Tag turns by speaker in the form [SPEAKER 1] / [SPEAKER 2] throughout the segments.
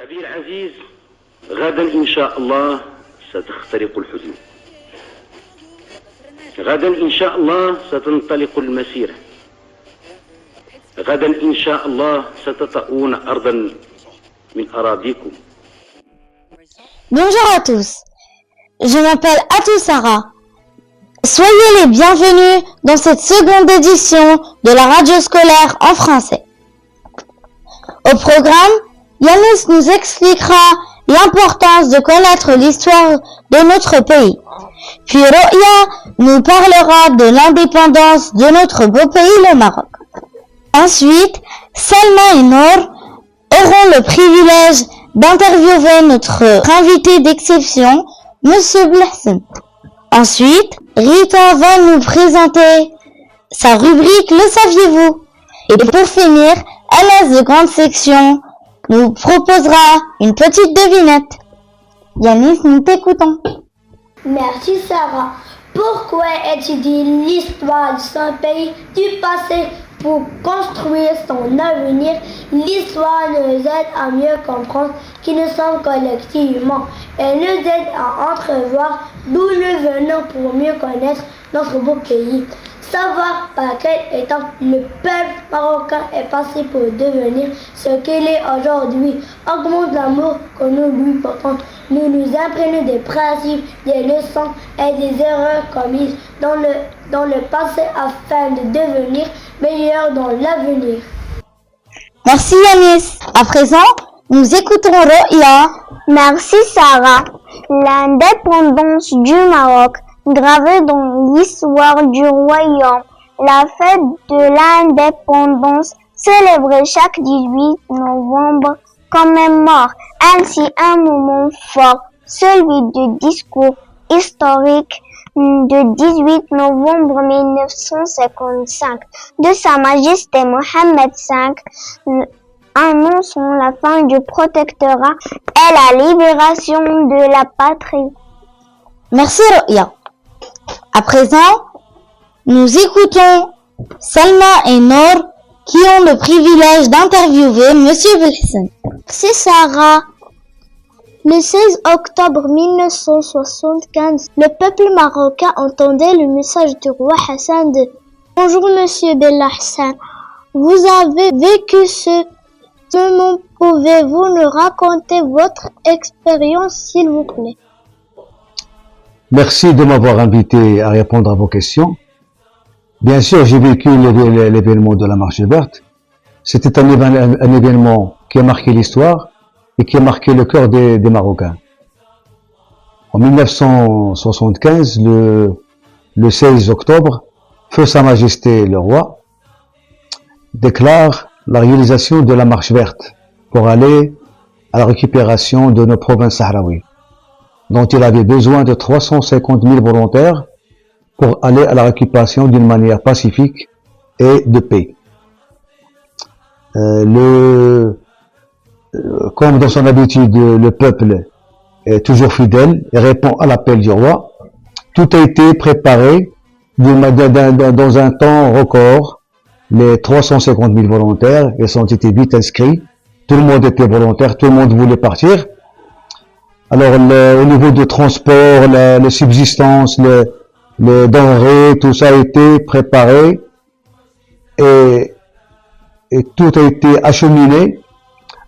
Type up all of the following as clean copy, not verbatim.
[SPEAKER 1] شعبي العزيز، غدا إن شاء الله ستخترق الحدود. غدا إن شاء الله ستنطلق المسيرة. غدا إن شاء الله ستطؤون أرضا من أراضيكم.
[SPEAKER 2] Bonjour à tous, je m'appelle Atou Sarah. Soyez les bienvenus dans cette seconde édition de la radio scolaire en français. Au programme, Yanis nous expliquera l'importance de connaître l'histoire de notre pays. Puis Roya nous parlera de l'indépendance de notre beau pays, le Maroc. Ensuite, Salma et Nour auront le privilège d'interviewer notre invité d'exception, Monsieur Blahsen. Ensuite, Rita va nous présenter sa rubrique Le saviez-vous? Et pour finir, Alas de grande section nous proposera une petite devinette. Yanis, nous t'écoutons.
[SPEAKER 3] Merci Sarah. Pourquoi étudier l'histoire de son pays du passé pour construire son avenir? L'histoire nous aide à mieux comprendre qui nous sommes collectivement. Elle nous aide à entrevoir d'où nous venons pour mieux connaître notre beau pays. Savoir par quelle étape le peuple marocain est passé pour devenir ce qu'il est aujourd'hui augmente l'amour que nous lui portons. Nous imprégnons des principes, des leçons et des erreurs commises dans le passé afin de devenir meilleurs dans l'avenir.
[SPEAKER 2] Merci Yanis. À présent, nous écouterons Roya.
[SPEAKER 4] Merci Sarah. L'indépendance du Maroc, gravée dans l'histoire du royaume. La fête de l'indépendance, célébrée chaque 18 novembre, commémore ainsi un moment fort, celui du discours historique de 18 novembre 1955 de Sa Majesté Mohammed V, annonçant la fin du protectorat et la libération de la patrie.
[SPEAKER 2] Merci Roya. À présent, nous écoutons Salma et Nour qui ont le privilège d'interviewer Monsieur Blahsen.
[SPEAKER 4] C'est Sarah. Le 16 octobre 1975, le peuple marocain entendait le message du roi Hassan II. Bonjour Monsieur Blahsen, vous avez vécu ce moment. Pouvez-vous nous raconter votre expérience s'il vous plaît?
[SPEAKER 5] Merci de m'avoir invité à répondre à vos questions. Bien sûr, j'ai vécu l'événement de la Marche verte. C'était un événement qui a marqué l'histoire et qui a marqué le cœur des Marocains. En 1975, le 16 octobre, Feu Sa Majesté le Roi déclare la réalisation de la Marche verte pour aller à la récupération de nos provinces sahraouis, dont il avait besoin de 350 000 volontaires pour aller à la récupération d'une manière pacifique et de paix. Comme dans son habitude, le peuple est toujours fidèle et répond à l'appel du roi. Tout a été préparé dans un temps record. Les 350 000 volontaires, ils ont été vite inscrits. Tout le monde était volontaire, tout le monde voulait partir. Alors, au niveau du transport, la subsistance, les denrées, tout ça a été préparé et tout a été acheminé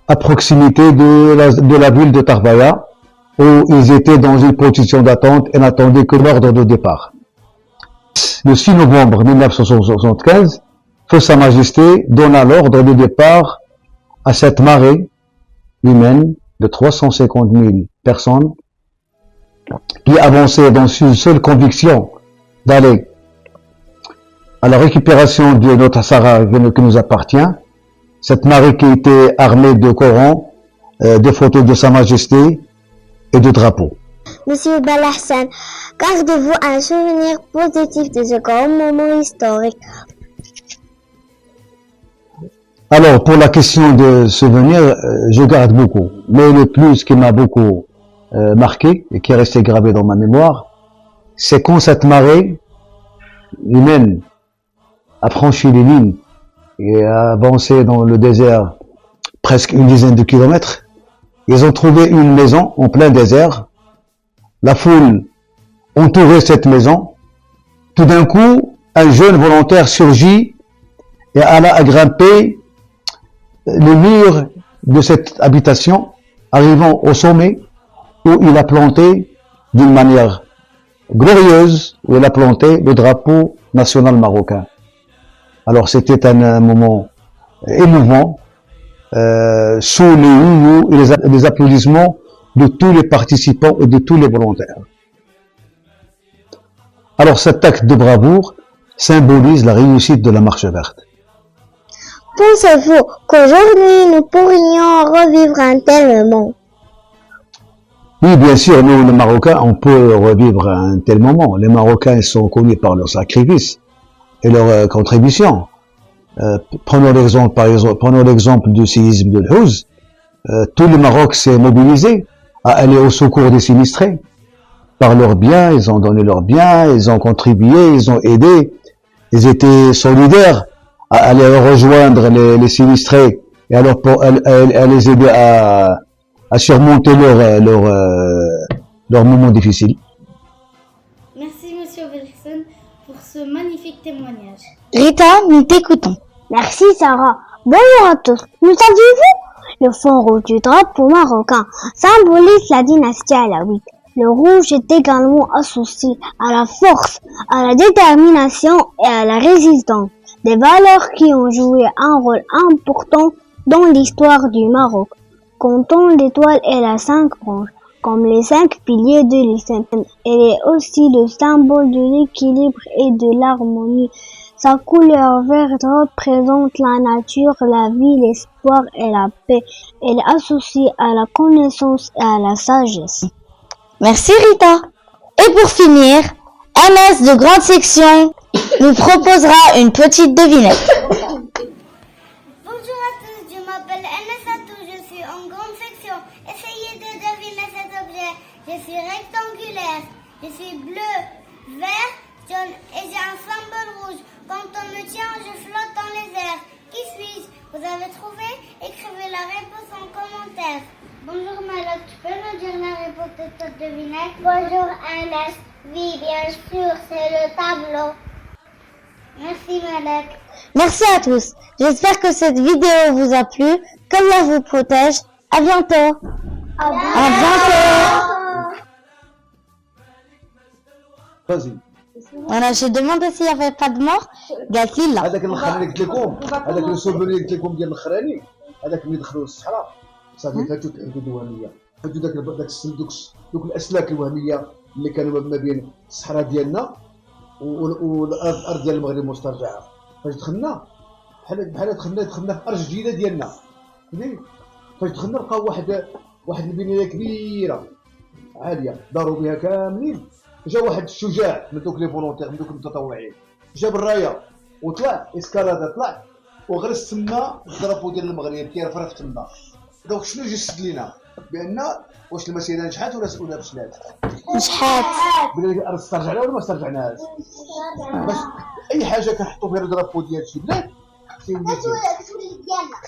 [SPEAKER 5] à proximité de la ville de Tarbaya, où ils étaient dans une position d'attente et n'attendaient que l'ordre de départ. Le 6 novembre 1975, Feu Sa Majesté donna l'ordre de départ à cette marée humaine de 350 000 personnes qui avançaient dans une seule conviction d'aller à la récupération de notre Sahara qui nous appartient. Cette marée qui était armée de Corans, de photos de Sa Majesté et de drapeaux.
[SPEAKER 4] Monsieur Blahsen, gardez-vous un souvenir positif de ce grand moment historique?
[SPEAKER 5] Alors, pour la question de souvenirs, je garde beaucoup. Mais le plus qui m'a beaucoup marqué et qui est resté gravé dans ma mémoire, c'est quand cette marée humaine a franchi les lignes et a avancé dans le désert presque une dizaine de kilomètres. Ils ont trouvé une maison en plein désert. La foule entourait cette maison. Tout d'un coup, un jeune volontaire surgit et alla à grimper le mur de cette habitation, arrivant au sommet où il a planté d'une manière glorieuse, où il a planté le drapeau national marocain. Alors c'était un moment émouvant, sous les houhous et les applaudissements de tous les participants et de tous les volontaires. Alors cet acte de bravoure symbolise la réussite de la marche verte.
[SPEAKER 4] Pensez-vous qu'aujourd'hui nous pourrions revivre un tel moment?
[SPEAKER 5] Oui, bien sûr, nous, les Marocains, on peut revivre un tel moment. Les Marocains, ils sont connus par leur sacrifice et leur contribution. Prenons l'exemple du séisme de l'Houz. Tout le Maroc s'est mobilisé à aller au secours des sinistrés. Par leurs biens, ils ont donné leurs biens, ils ont contribué, ils ont aidé, ils étaient solidaires à aller rejoindre les sinistrés et à les aider à surmonter leurs moments difficiles.
[SPEAKER 6] Merci Monsieur Wilson pour ce magnifique témoignage.
[SPEAKER 2] Rita, nous t'écoutons.
[SPEAKER 4] Merci Sarah. Bonjour à tous. Nous saviez-vous? Le fond rouge du drapeau marocain symbolise la dynastie alawite. Le rouge est également associé à la force, à la détermination et à la résistance, des valeurs qui ont joué un rôle important dans l'histoire du Maroc. Comptons l'étoile et la 5 branches, comme les 5 piliers de l'islam. Elle est aussi le symbole de l'équilibre et de l'harmonie. Sa couleur verte représente la nature, la vie, l'espoir et la paix. Elle est associée à la connaissance et à la sagesse.
[SPEAKER 2] Merci Rita. Et pour finir, MS de grande section nous proposera une petite devinette.
[SPEAKER 7] Bonjour à tous, je m'appelle Enes Atou, je suis en grande section. Essayez de deviner cet objet. Je suis rectangulaire, je suis bleu, vert, jaune et j'ai un symbole rouge. Quand on me tient, je flotte dans les airs. Qui suis-je? Vous avez trouvé? Écrivez la réponse en commentaire. Bonjour Malak, tu peux me dire la réponse de cette devinette? Bonjour Enes, oui bien sûr, c'est le tableau. Merci Malak.
[SPEAKER 2] Merci à tous. J'espère que cette vidéo vous a plu. Qu'Allah vous protège. À bientôt. À bientôt.
[SPEAKER 5] Vas-y.
[SPEAKER 2] Voilà, j'ai demandé s'il n'y avait pas de mort. قالت لي لا.
[SPEAKER 5] هذاك الاخراني قلت لكم هذاك السوفونير قلت لكم ديال الاخراني هذاك ملي دخلوا للصحراء صافي فاتوا الوهميه فاتوا دوك الاسلاك الوهميه اللي كانوا ما بين الصحراء ديالنا والارض ديال المغرب المسترجعه فاش دخلنا بحال دخلنا في ارض جديده ديالنا فهمتي فاش دخلنا لقاو واحد البنايه كبيره عاليه داروا بها كاملين جا واحد الشجاع من دوك لي فولونتير من دوك المتطوعين جاب الرايه وطلع اسكالادا طلع وغرس تما الدرابو ديال المغرب كيرفرف تما دونك شنو جسد لينا بان واش المسيره نجحات ولا فشلات
[SPEAKER 2] نجحات
[SPEAKER 5] بلي الارض استرجعنا ولا ما استرجعناهاش باش اي حاجه كنحطوا فيها الدرابو ديال شي بلاد كتولي ديالنا